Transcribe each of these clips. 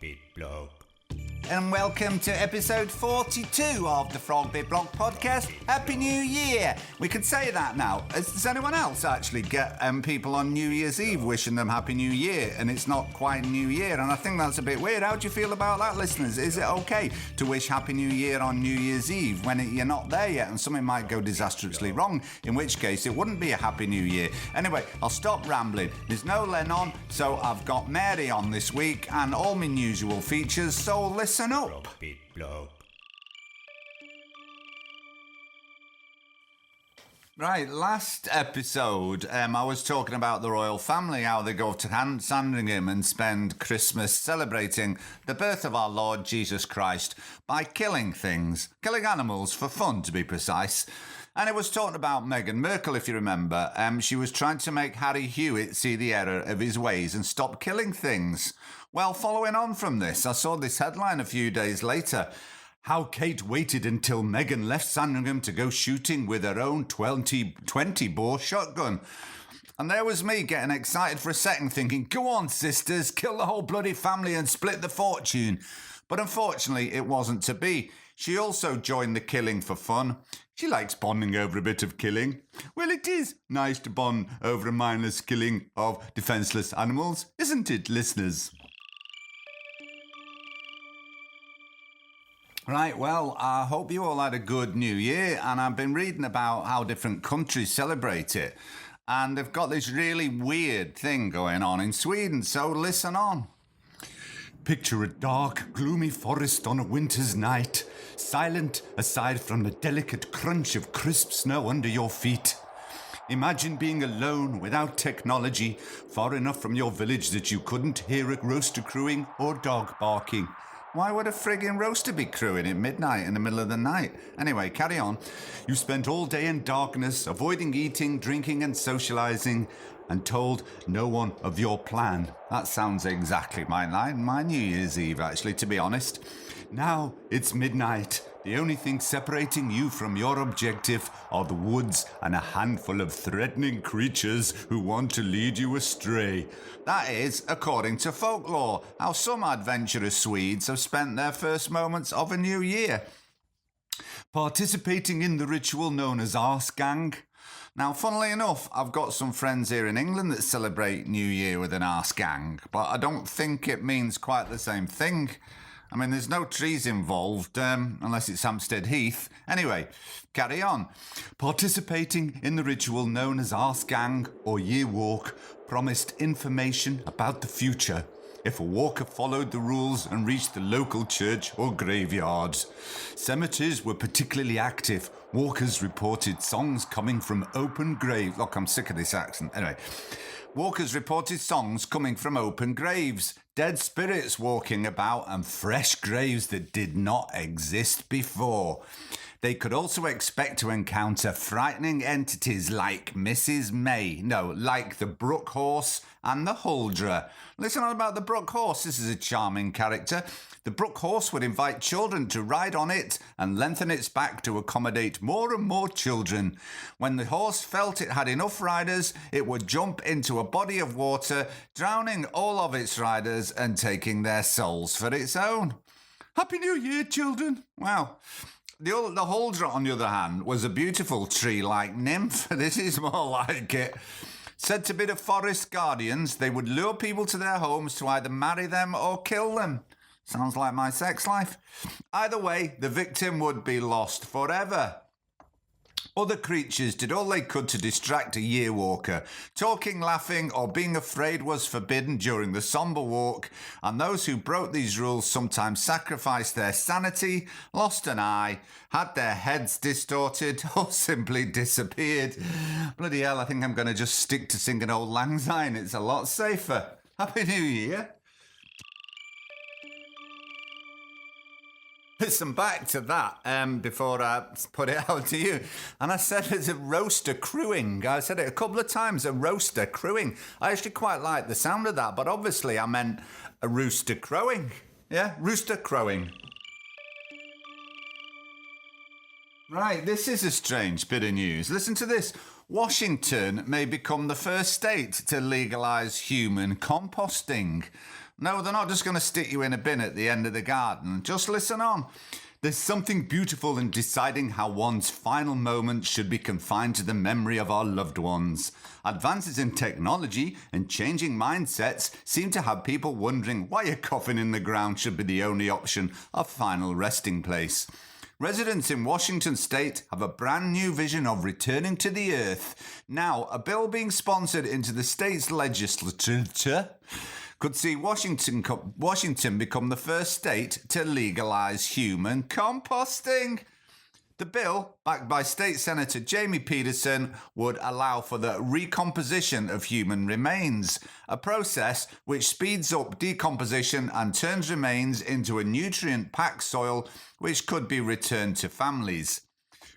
frogbitblog. And welcome to episode 42 of the Frogbitblog podcast. Happy New Year! We can say that now. Does anyone else actually get people on New Year's Eve wishing them Happy New Year and it's not quite New Year? And I think that's a bit weird. How do you feel about that, listeners? Is it okay to wish Happy New Year on New Year's Eve when you're not there yet and something might go disastrously wrong, in which case it wouldn't be a Happy New Year? Anyway, I'll stop rambling. There's no Len on, so I've got Mary on this week and all my usual features, so listen up. Frogbitblog. Right, last episode, I was talking about the royal family, how they go to Sandringham and spend Christmas celebrating the birth of our Lord Jesus Christ by killing animals for fun, to be precise. And it was talking about Meghan Markle, if you remember. She was trying to make Harry Hewitt see the error of his ways and stop killing things. Well, following on from this, I saw this headline a few days later. How Kate waited until Meghan left Sandringham to go shooting with her own 20-bore shotgun. And there was me getting excited for a second, thinking, go on, sisters, kill the whole bloody family and split the fortune. But unfortunately, it wasn't to be. She also joined the killing for fun. She likes bonding over a bit of killing. Well, it is nice to bond over a mindless killing of defenceless animals, isn't it, listeners? Right, well, I hope you all had a good New Year, and I've been reading about how different countries celebrate it, and they've got this really weird thing going on in Sweden, so listen on. Picture a dark, gloomy forest on a winter's night, silent aside from the delicate crunch of crisp snow under your feet. Imagine being alone without technology, far enough from your village that you couldn't hear a rooster crowing or dog barking. Why would a frigging rooster be crowing at midnight in the middle of the night? Anyway, carry on. You spent all day in darkness, avoiding eating, drinking and socialising, and told no one of your plan. That sounds exactly my New Year's Eve, actually, to be honest. Now it's midnight. The only thing separating you from your objective are the woods and a handful of threatening creatures who want to lead you astray. That is, according to folklore, how some adventurous Swedes have spent their first moments of a new year. Participating in the ritual known as Arsgang. Now, funnily enough, I've got some friends here in England that celebrate New Year with an Arsgang, but I don't think it means quite the same thing. I mean, there's no trees involved, unless it's Hampstead Heath. Anyway, carry on. Participating in the ritual known as Arsgang or Year Walk promised information about the future if a walker followed the rules and reached the local church or graveyards. Cemeteries were particularly active. Walkers reported songs coming from open graves. Look, I'm sick of this accent. Anyway, walkers reported songs coming from open graves, dead spirits walking about, and fresh graves that did not exist before. They could also expect to encounter frightening entities like like the Brook Horse and the Huldra. Listen on about the Brook Horse. This is a charming character. The Brook Horse would invite children to ride on it and lengthen its back to accommodate more and more children. When the horse felt it had enough riders, it would jump into a body of water, drowning all of its riders and taking their souls for its own. Happy New Year, children. Wow. The Huldra, on the other hand, was a beautiful tree-like nymph. This is more like it. Said to be the forest guardians, they would lure people to their homes to either marry them or kill them. Sounds like my sex life. Either way, the victim would be lost forever. Other creatures did all they could to distract a year walker. Talking, laughing, or being afraid was forbidden during the somber walk, and those who broke these rules sometimes sacrificed their sanity, lost an eye, had their heads distorted, or simply disappeared. Bloody hell, I think I'm going to just stick to singing Old Lang Syne. It's a lot safer. Happy New Year. Listen back to that before I put it out to you. And I said it's a rooster crowing. I said it a couple of times, a rooster crowing. I actually quite like the sound of that, but obviously I meant a rooster crowing. Yeah, rooster crowing. Right, this is a strange bit of news. Listen to this. Washington may become the first state to legalize human composting. No, they're not just going to stick you in a bin at the end of the garden. Just listen on. There's something beautiful in deciding how one's final moments should be confined to the memory of our loved ones. Advances in technology and changing mindsets seem to have people wondering why a coffin in the ground should be the only option of final resting place. Residents in Washington state have a brand new vision of returning to the earth. Now, a bill being sponsored into the state's legislature could see Washington become the first state to legalize human composting. The bill, backed by State Senator Jamie Peterson, would allow for the recomposition of human remains, a process which speeds up decomposition and turns remains into a nutrient-packed soil which could be returned to families.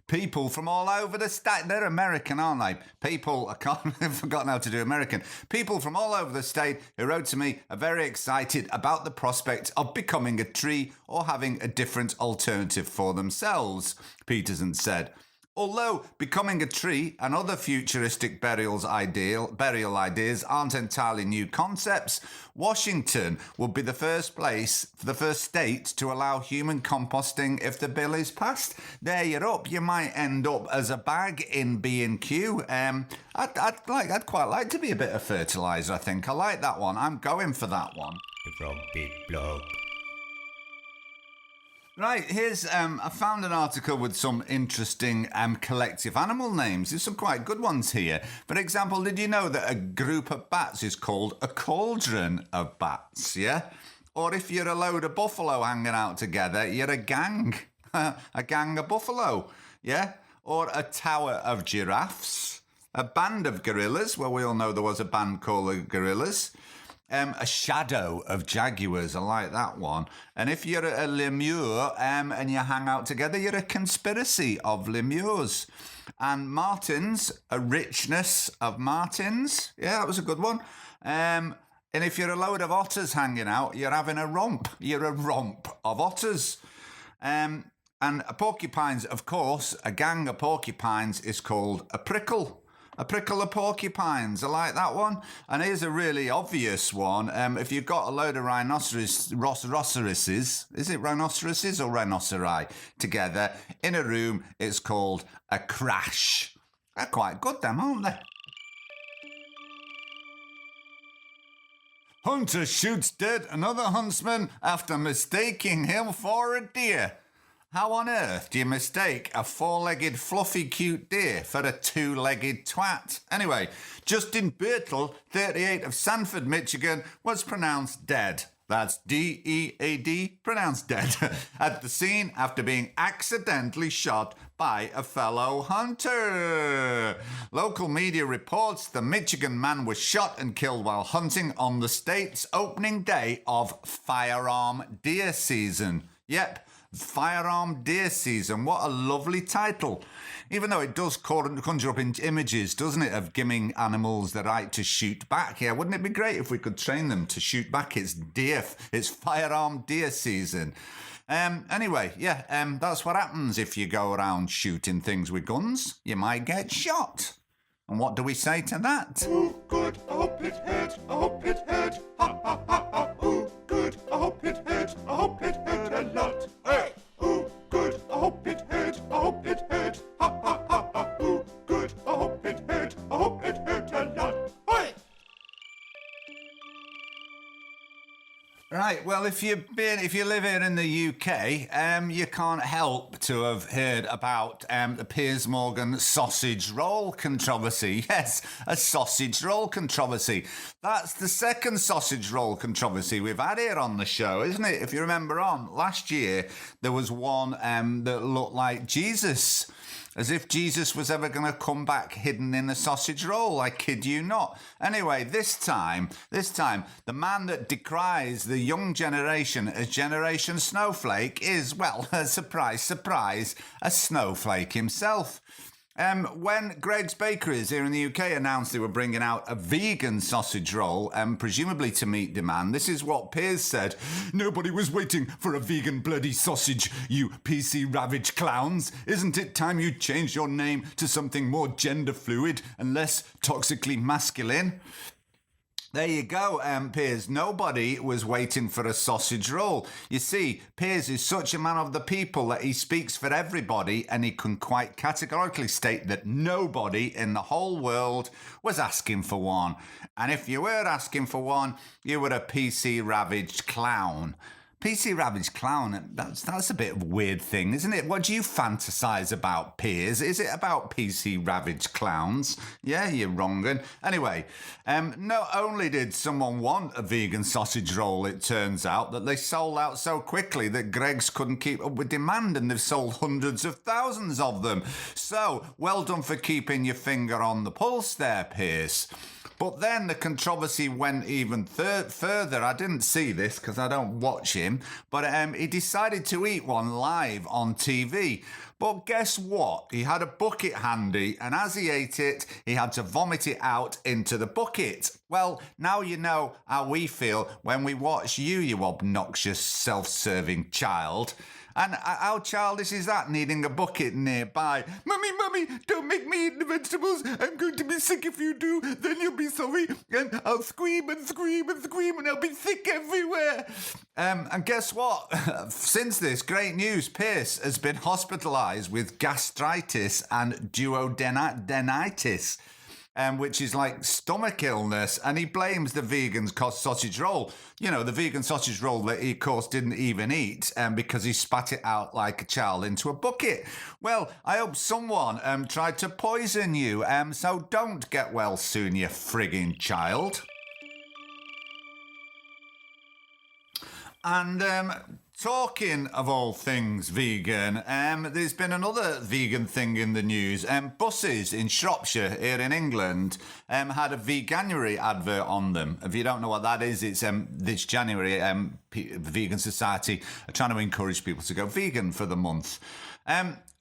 People from all over the state, they're American, aren't they? I've forgotten how to do American. People from all over the state who wrote to me are very excited about the prospect of becoming a tree or having a different alternative for themselves, Peterson said. Although becoming a tree and other futuristic burial ideas aren't entirely new concepts, Washington would be the first state to allow human composting if the bill is passed. There you're up. You might end up as a bag in B&Q. I'd quite like to be a bit of fertiliser, I think. I like that one. I'm going for that one. The frogbitblog. Right, here's, I found an article with some interesting collective animal names. There's some quite good ones here. For example, did you know that a group of bats is called a cauldron of bats, yeah? Or if you're a load of buffalo hanging out together, you're a gang. A gang of buffalo, yeah? Or a tower of giraffes. A band of gorillas, well, we all know there was a band called the Gorillas. A shadow of jaguars, I like that one. And if you're a lemur and you hang out together, you're a conspiracy of lemurs. And martins, a richness of martins. Yeah, that was a good one. And if you're a load of otters hanging out, you're having a romp. You're a romp of otters. And porcupines, of course, a gang of porcupines is called a prickle. A prickle of porcupines. I like that one. And here's a really obvious one. If you've got a load of rhinoceroses, is it rhinoceroses or rhinoceri together in a room, it's called a crash. They're quite good, them, aren't they? Hunter shoots dead another huntsman after mistaking him for a deer. How on earth do you mistake a four-legged fluffy cute deer for a two-legged twat? Anyway, Justin Birtle, 38 of Sanford, Michigan, was pronounced dead. That's D-E-A-D, pronounced dead, at the scene after being accidentally shot by a fellow hunter. Local media reports the Michigan man was shot and killed while hunting on the state's opening day of firearm deer season. Yep. Firearm deer season. What a lovely title. Even though it does conjure up images, doesn't it, of giving animals the right to shoot back. Yeah, wouldn't it be great if we could train them to shoot back? It's firearm deer season. Anyway, yeah, that's what happens if you go around shooting things with guns. You might get shot. And what do we say to that? Ooh, good, I hope it hurt, I hope it hurt, ha ha ha ha. Ooh, good, I hope it hurt, I hope it hurt a lot. Hey! Ooh, good, I hope it hurt, I hope it hurt, ha ha ha ha. Ooh, good, I hope it hurt a lot. Hey! Right, well, if you live here in the UK, you can't help to have heard about the Piers Morgan sausage roll controversy. Yes, a sausage roll controversy. That's the second sausage roll controversy we've had here on the show, isn't it? If you remember last year, there was one that looked like Jesus. As if Jesus was ever going to come back hidden in a sausage roll. I kid you not. Anyway, this time, the man that decries the young generation as Generation Snowflake is, well, surprise, surprise, a snowflake himself. When Greg's Bakeries here in the UK announced they were bringing out a vegan sausage roll, presumably to meet demand, this is what Piers said. "Nobody was waiting for a vegan bloody sausage, you PC-ravaged clowns. Isn't it time you changed your name to something more gender fluid and less toxically masculine?" There you go, Piers. Nobody was waiting for a sausage roll. You see, Piers is such a man of the people that he speaks for everybody, and he can quite categorically state that nobody in the whole world was asking for one. And if you were asking for one, you were a PC-ravaged clown. PC-ravaged clown, that's a bit of a weird thing, isn't it? What do you fantasize about, Piers? Is it about PC-ravaged clowns? Yeah, you're wrong. And anyway, not only did someone want a vegan sausage roll, it turns out that they sold out so quickly that Greggs couldn't keep up with demand, and they've sold hundreds of thousands of them. So, well done for keeping your finger on the pulse there, Piers. But then the controversy went even further. I didn't see this because I don't watch him, but he decided to eat one live on TV. But guess what? He had a bucket handy, and as he ate it, he had to vomit it out into the bucket. Well, now you know how we feel when we watch you obnoxious, self-serving child. And how childish is that, needing a bucket nearby? Mummy, don't make me eat the vegetables. I'm going to be sick if you do. Then you'll be sorry. And I'll scream and scream and scream, and I'll be sick everywhere. And guess what? Since this, great news, Pierce has been hospitalised with gastritis and duodenitis. Which is like stomach illness, and he blames the vegan sausage roll. You know, the vegan sausage roll that he, of course, didn't even eat because he spat it out like a child into a bucket. Well, I hope someone tried to poison you, so don't get well soon, you frigging child. And talking of all things vegan, there's been another vegan thing in the news. Buses in Shropshire, here in England, had a veganuary advert on them. If you don't know what that is, it's this January, the Vegan Society are trying to encourage people to go vegan for the month.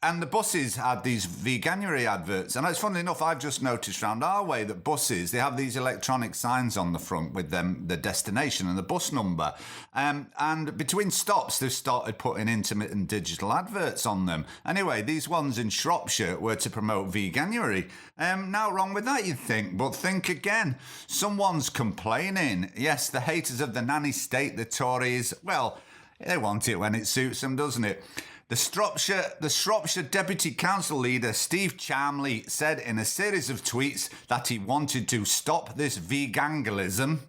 And the buses had these veganuary adverts. And it's funny enough, I've just noticed round our way that buses, they have these electronic signs on the front with them, the destination and the bus number. And between stops, they've started putting intermittent digital adverts on them. Anyway, these ones in Shropshire were to promote veganuary. Now wrong with that, you'd think, but think again. Someone's complaining. Yes, the haters of the nanny state, the Tories, well, they want it when it suits them, doesn't it? The Shropshire Deputy Council leader, Steve Chamley, said in a series of tweets that he wanted to stop this veganism.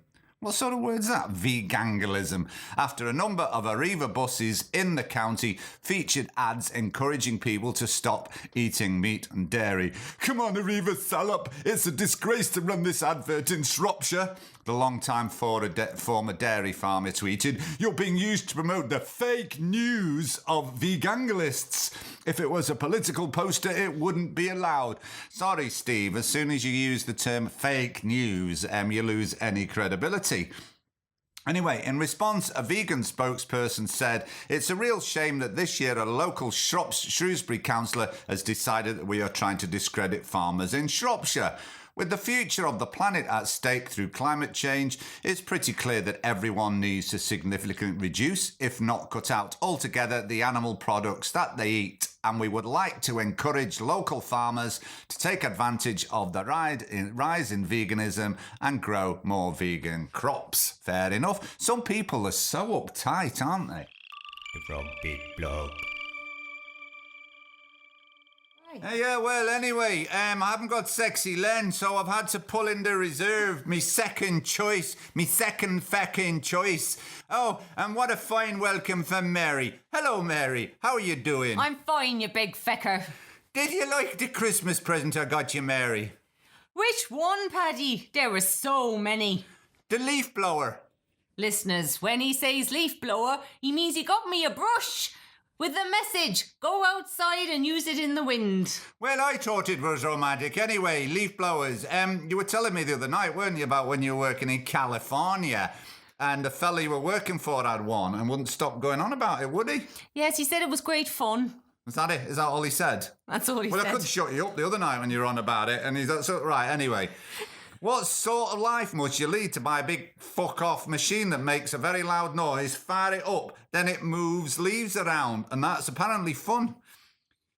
What sort of word's that, veganism? After a number of Arriva buses in the county featured ads encouraging people to stop eating meat and dairy. "Come on, Arriva, sell up. It's a disgrace to run this advert in Shropshire," the long-time former dairy farmer tweeted. "You're being used to promote the fake news of veganalists. If it was a political poster, it wouldn't be allowed." Sorry, Steve, as soon as you use the term fake news, you lose any credibility. Anyway, in response, a vegan spokesperson said, "It's a real shame that this year a local Shrewsbury councillor has decided that we are trying to discredit farmers in Shropshire. With the future of the planet at stake through climate change, it's pretty clear that everyone needs to significantly reduce, if not cut out altogether, the animal products that they eat. And we would like to encourage local farmers to take advantage of the rise in veganism and grow more vegan crops." Fair enough. Some people are so uptight, aren't they? The frogbitblog. Yeah, well, anyway, I haven't got sexy Len, so I've had to pull in the reserve. Me second choice. Oh, and what a fine welcome for Mary. Hello, Mary. How are you doing? I'm fine, you big fecker. Did you like the Christmas present I got you, Mary? Which one, Paddy? There were so many. The leaf blower. Listeners, when he says leaf blower, he means he got me a brush with the message, go outside and use it in the wind. Well, I thought it was romantic. Anyway, leaf blowers. You were telling me the other night, weren't you, about when you were working in California and the fella you were working for had one and wouldn't stop going on about it, would he? Yes, he said it was great fun. Was that it? Is that all he said? That's all he Well, said. I couldn't shut you up the other night when you were on about it, and he's right. Anyway, what sort of life must you lead to buy a big fuck-off machine that makes a very loud noise, fire it up, then it moves leaves around, and that's apparently fun?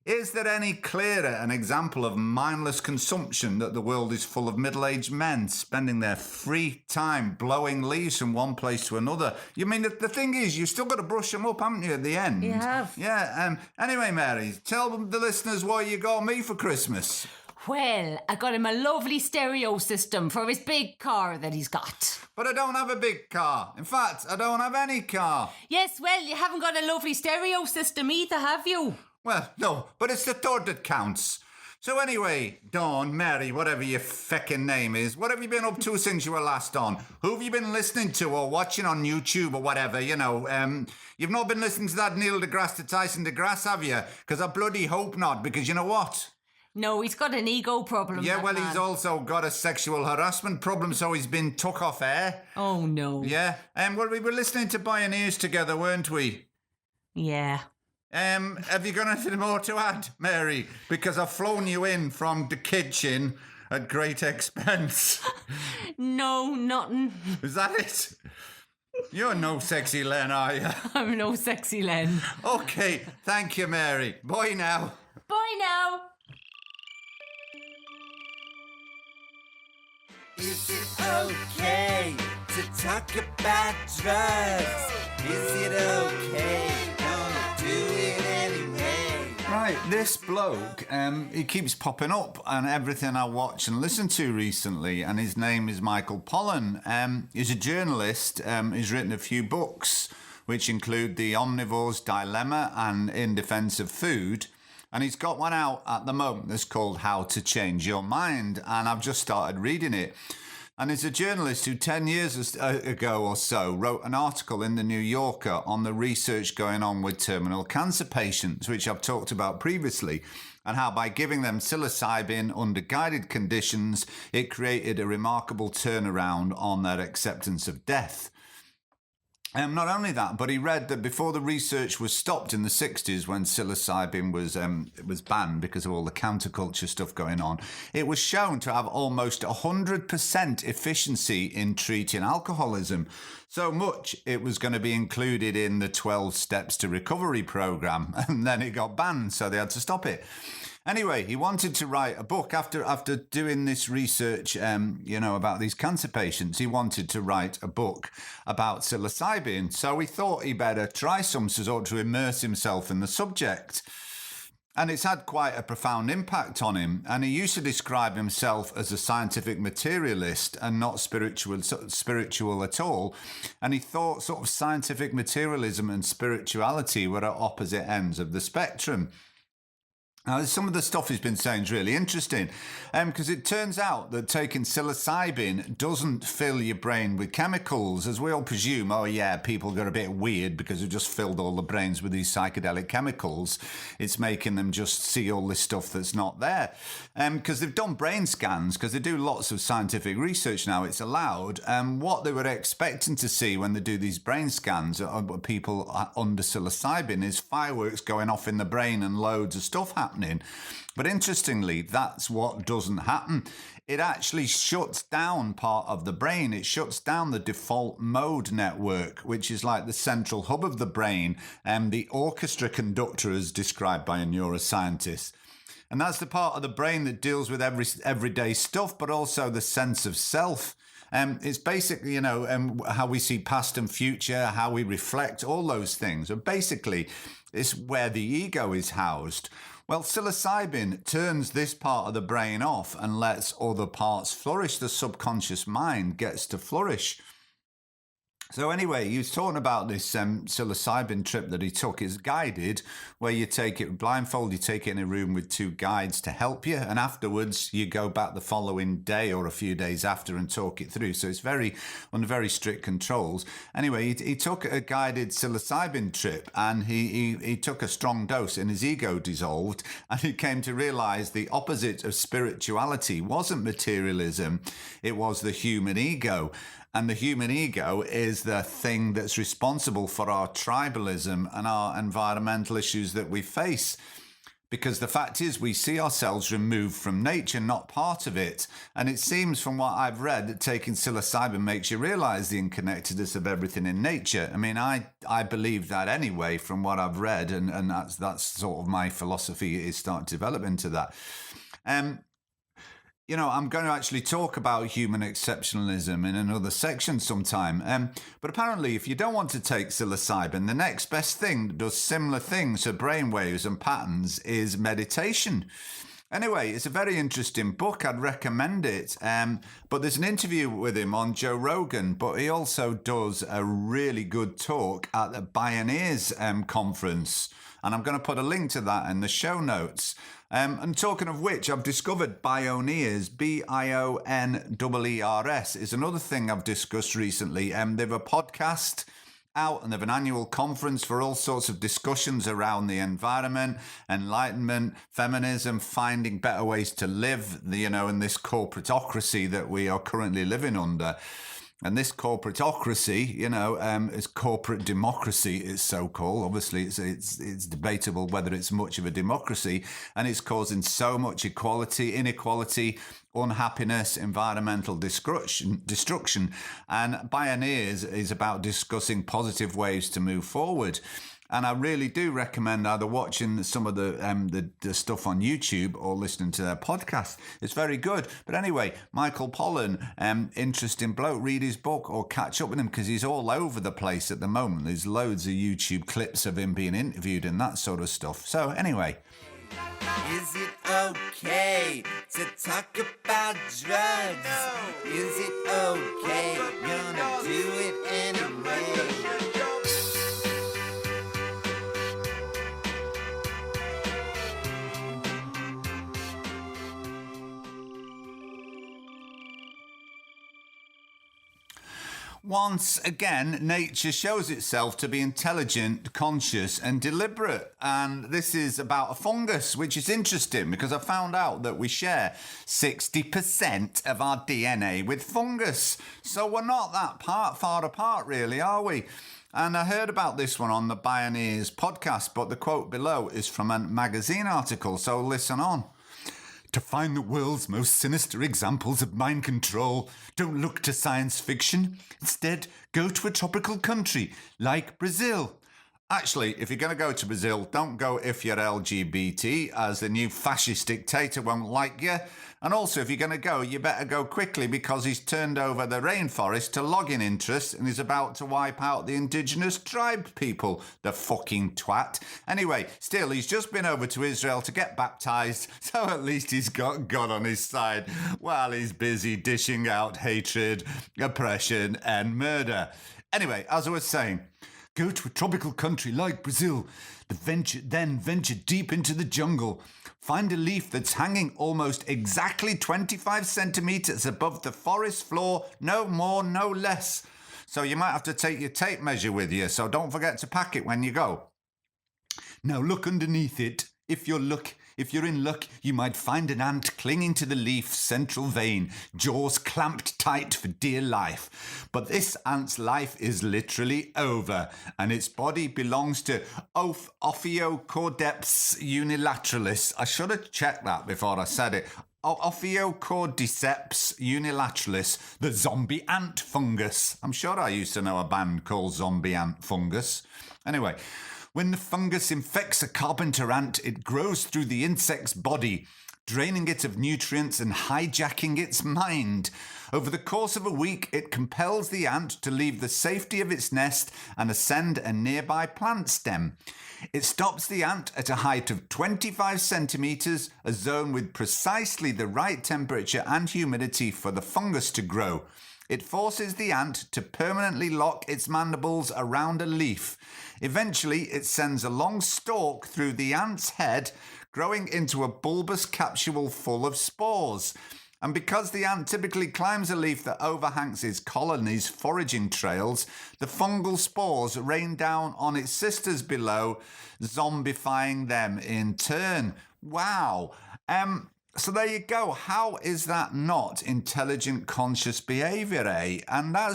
Is there any clearer an example of mindless consumption that the world is full of middle-aged men spending their free time blowing leaves from one place to another? You mean, the thing is, you've still got to brush them up, haven't you, at the end? You have. Yeah, anyway, Mary, tell the listeners what you got me for Christmas. Well, I got him a lovely stereo system for his big car that he's got. But I don't have a big car. In fact, I don't have any car. Yes, well, you haven't got a lovely stereo system either, have you? Well, no, but it's the thought that counts. So anyway, Dawn, Mary, whatever your feckin' name is, what have you been up to since you were last on? Who have you been listening to or watching on YouTube or whatever, you know? You've not been listening to that Neil deGrasse Tyson deGrasse, have you? Because I bloody hope not, because you know what? No, he's got an ego problem. Yeah, that well, man. he's also got a sexual harassment problem, so he's been took off air. Oh, no. Yeah, well, we were listening to Pioneers together, weren't we? Yeah. Have you got anything more to add, Mary? Because I've flown you in from the kitchen at great expense. No, nothing. Is that it? You're no sexy Len, are you? I'm no sexy Len. Okay, thank you, Mary. Bye now. Bye now. Is it okay to talk about drugs? Is it okay? Don't do it anyway. Right, this bloke, he keeps popping up on everything I watch and listen to recently, and his name is Michael Pollan. He's a journalist. He's written a few books, which include The Omnivore's Dilemma and In Defense of Food. And he's got one out at the moment that's called How to Change Your Mind. And I've just started reading it. And he's a journalist who 10 years ago or so wrote an article in the New Yorker on the research going on with terminal cancer patients, which I've talked about previously, and how by giving them psilocybin under guided conditions, it created a remarkable turnaround on their acceptance of death. Not only that, but he read that before the research was stopped in the 60s when psilocybin was banned because of all the counterculture stuff going on, it was shown to have almost 100% efficiency in treating alcoholism. So much it was going to be included in the 12 Steps to Recovery program, and then it got banned, so they had to stop it. Anyway, he wanted to write a book after doing this research, about these cancer patients. He wanted to write a book about psilocybin. So he thought he better try some sort to immerse himself in the subject. And it's had quite a profound impact on him. And he used to describe himself as a scientific materialist and not spiritual at all. And he thought sort of scientific materialism and spirituality were at opposite ends of the spectrum. Now, some of the stuff he's been saying is really interesting because it turns out that taking psilocybin doesn't fill your brain with chemicals, as we all presume. Oh, yeah, people got a bit weird because we've just filled all the brains with these psychedelic chemicals. It's making them just see all this stuff that's not there. Because they've done brain scans, because they do lots of scientific research now, it's allowed. What they were expecting to see when they do these brain scans of people under psilocybin is fireworks going off in the brain and loads of stuff happening. But interestingly, that's what doesn't happen. It actually shuts down part of the brain. It shuts down the default mode network, which is like the central hub of the brain, and the orchestra conductor as described by a neuroscientist. And that's the part of the brain that deals with everyday stuff, but also the sense of self. It's basically, how we see past and future, how we reflect, all those things. And basically, it's where the ego is housed. Well, psilocybin turns this part of the brain off and lets other parts flourish. The subconscious mind gets to flourish. So anyway, he was talking about this psilocybin trip that he took. It's guided, where you take it blindfold, you take it in a room with two guides to help you, and afterwards you go back the following day or a few days after and talk it through. So it's under very strict controls. Anyway, he took a guided psilocybin trip, and he took a strong dose, and his ego dissolved, and he came to realize the opposite of spirituality wasn't materialism, it was the human ego. And the human ego is the thing that's responsible for our tribalism and our environmental issues that we face. Because the fact is, we see ourselves removed from nature, not part of it. And it seems from what I've read that taking psilocybin makes you realize the interconnectedness of everything in nature. I mean, I believe that anyway from what I've read, and that's sort of my philosophy is starting to develop into that. You know, I'm going to actually talk about human exceptionalism in another section sometime. But apparently, if you don't want to take psilocybin, the next best thing that does similar things to brainwaves and patterns is meditation. Anyway, it's a very interesting book. I'd recommend it. But there's an interview with him on Joe Rogan, but he also does a really good talk at the Pioneers conference. And I'm going to put a link to that in the show notes. And talking of which, I've discovered Bioneers, Bioneers, is another thing I've discussed recently. They've a podcast out and they've an annual conference for all sorts of discussions around the environment, enlightenment, feminism, finding better ways to live, you know, in this corporatocracy that we are currently living under. And this corporatocracy, you know, is corporate democracy, it's so-called. Obviously, it's debatable whether it's much of a democracy, and it's causing so much inequality, unhappiness, environmental destruction. And Pioneers is about discussing positive ways to move forward. And I really do recommend either watching some of the stuff on YouTube or listening to their podcast. It's very good. But anyway, Michael Pollan, interesting bloke, read his book or catch up with him because he's all over the place at the moment. There's loads of YouTube clips of him being interviewed and that sort of stuff. So anyway. Is it okay to talk about drugs? No. Is it okay? Gonna do it anyway. Once again, nature shows itself to be intelligent, conscious and deliberate. And this is about a fungus, which is interesting because I found out that we share 60% of our DNA with fungus. So we're not that far apart, really, are we? And I heard about this one on the Pioneers podcast, but the quote below is from a magazine article, so listen on. To find the world's most sinister examples of mind control, don't look to science fiction. Instead, go to a tropical country like Brazil. Actually, if you're going to go to Brazil, don't go if you're LGBT, as the new fascist dictator won't like you. And also, if you're going to go, you better go quickly because he's turned over the rainforest to logging interests and is about to wipe out the indigenous tribe people, the fucking twat. Anyway, still, he's just been over to Israel to get baptized, so at least he's got God on his side while he's busy dishing out hatred, oppression and murder. Anyway, as I was saying, go to a tropical country like Brazil, then venture deep into the jungle. Find a leaf that's hanging almost exactly 25 centimeters above the forest floor, no more, no less. So you might have to take your tape measure with you, so don't forget to pack it when you go. Now look underneath it. If you're in luck, you might find an ant clinging to the leaf's central vein, jaws clamped tight for dear life. But this ant's life is literally over, and its body belongs to Ophiocordyceps unilateralis. I should have checked that before I said it. Ophiocordyceps unilateralis, the zombie ant fungus. I'm sure I used to know a band called Zombie Ant Fungus. Anyway, when the fungus infects a carpenter ant, it grows through the insect's body, draining it of nutrients and hijacking its mind. Over the course of a week, it compels the ant to leave the safety of its nest and ascend a nearby plant stem. It stops the ant at a height of 25 centimeters, a zone with precisely the right temperature and humidity for the fungus to grow. It forces the ant to permanently lock its mandibles around a leaf. Eventually, it sends a long stalk through the ant's head, growing into a bulbous capsule full of spores. And because the ant typically climbs a leaf that overhangs its colony's foraging trails, the fungal spores rain down on its sisters below, zombifying them in turn. Wow. So there you go. How is that not intelligent conscious behaviour, eh? And that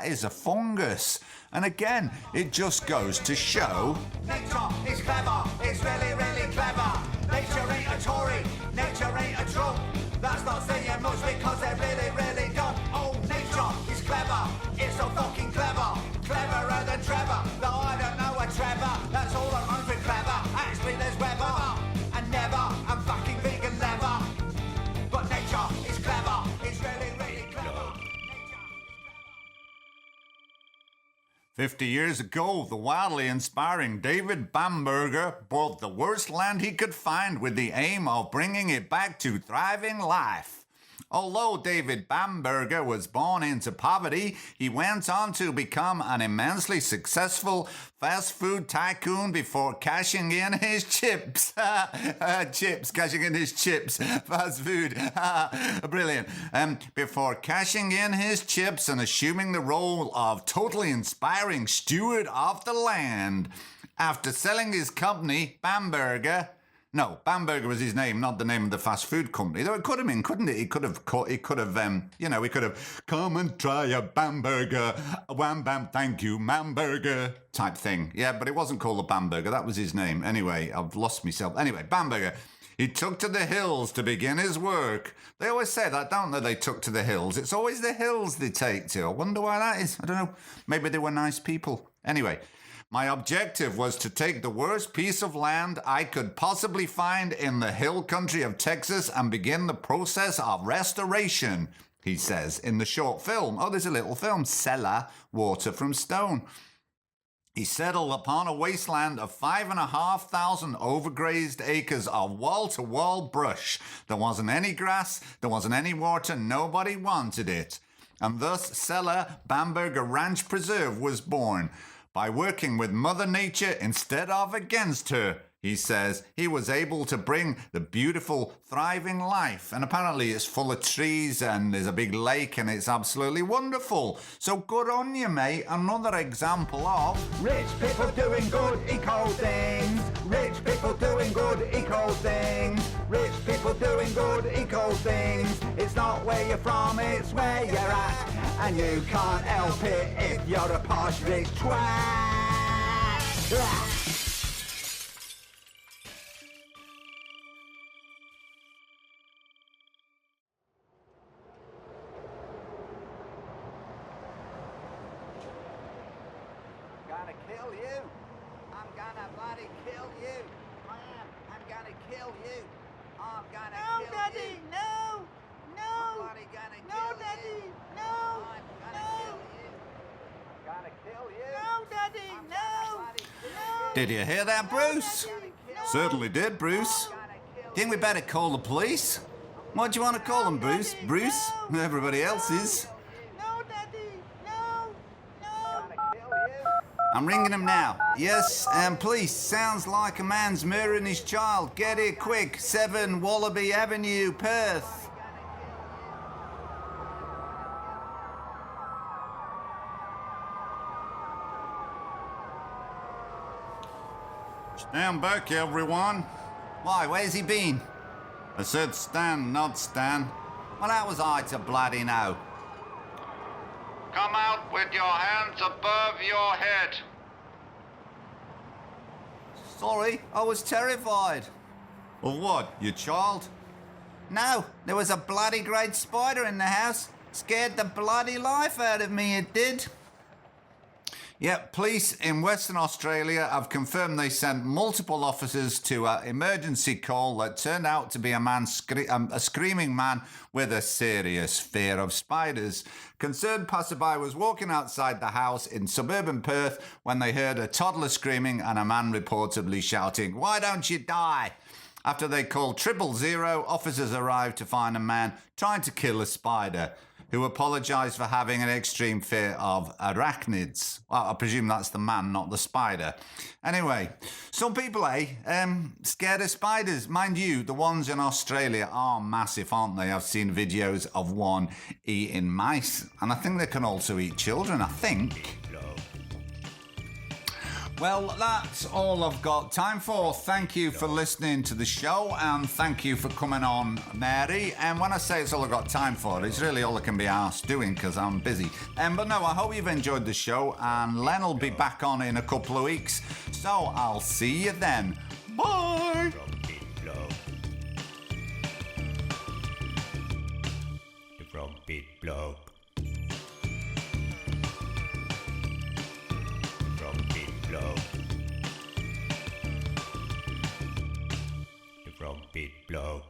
is a fungus. And again, it just goes to show Nature is clever, it's really, really clever. Nature ain't a Tory, nature ain't a Trump. That's not saying much because they're really, really dumb. Oh, nature is clever, it's so fucking clever. Cleverer than Trevor, though I don't know a Trevor. That's all that rhymes with clever. Actually, there's Weber and never and fucking vegan leather. But nature is clever, it's really, really clever. 50 years ago, the wildly inspiring David Bamberger bought the worst land he could find with the aim of bringing it back to thriving life. Although David Bamberger was born into poverty, he went on to become an immensely successful fast food tycoon before cashing in his chips. Cashing in his chips. Fast food. Brilliant. Before cashing in his chips and assuming the role of totally inspiring steward of the land. After selling his company, Bamberger was his name, not the name of the fast food company. Though it could have been, couldn't it? He could have, come and try a Bamberger, wham bam, thank you, Bamberger type thing. Yeah, but it wasn't called a Bamberger. That was his name. Anyway, I've lost myself. Anyway, Bamberger. He took to the hills to begin his work. They always say that, don't they? They took to the hills. It's always the hills they take to. I wonder why that is. I don't know. Maybe they were nice people. Anyway. My objective was to take the worst piece of land I could possibly find in the hill country of Texas and begin the process of restoration, he says in the short film. Oh, there's a little film, Cellar, Water from Stone. He settled upon a wasteland of 5,500 overgrazed acres of wall-to-wall brush. There wasn't any grass, there wasn't any water, nobody wanted it. And thus Cellar Bamberger Ranch Preserve was born. By working with Mother Nature instead of against her, he says, he was able to bring the beautiful, thriving life. And apparently it's full of trees and there's a big lake and it's absolutely wonderful. So good on you, mate. Another example of Rich people doing good eco things. Rich people doing good eco things. Rich people doing good eco things. It's not where you're from, it's where you're at. And you can't help it if you're a posh rich twat. Gonna kill you. I'm gonna bloody kill you. I am. I'm gonna kill you. I'm gonna kill Daddy, you. no, I'm no, bloody gonna no, kill Daddy, you. no, I'm gonna no, kill you. I'm gonna kill you. no, Daddy, I'm no, gonna bloody kill no. Did you hear that, Bruce? you. Certainly did, Bruce. I'm gonna kill Think we better call the police? What do you want to call them, Bruce? Daddy, Bruce? no. Everybody else is. No, Daddy, no, no. kill you. I'm ringing him now. Yes, police. Sounds like a man's murdering his child. Get here quick. 7 Wallaby Avenue, Perth. Stand back, everyone. Why, where's he been? I said stand, not Stan. Well, how was I to bloody know? Come out with your hands above your head. Sorry, I was terrified. Of what, your child? No, there was a bloody great spider in the house. Scared the bloody life out of me, it did. Yep, police in Western Australia have confirmed they sent multiple officers to an emergency call that turned out to be a screaming man with a serious fear of spiders. Concerned passerby was walking outside the house in suburban Perth when they heard a toddler screaming and a man reportedly shouting, "Why don't you die?" After they called 000, officers arrived to find a man trying to kill a spider, who apologised for having an extreme fear of arachnids. Well, I presume that's the man, not the spider. Anyway, some people, scared of spiders. Mind you, the ones in Australia are massive, aren't they? I've seen videos of one eating mice, and I think they can also eat children, I think. Well, that's all I've got time for. Thank you for listening to the show, and thank you for coming on, Mary. And when I say it's all I've got time for, it's really all I can be asked doing because I'm busy. But no, I hope you've enjoyed the show, and Len will be back on in a couple of weeks. So I'll see you then. Bye! The Frogbit Blog. Frogbit Blog. The Frogbit Blog.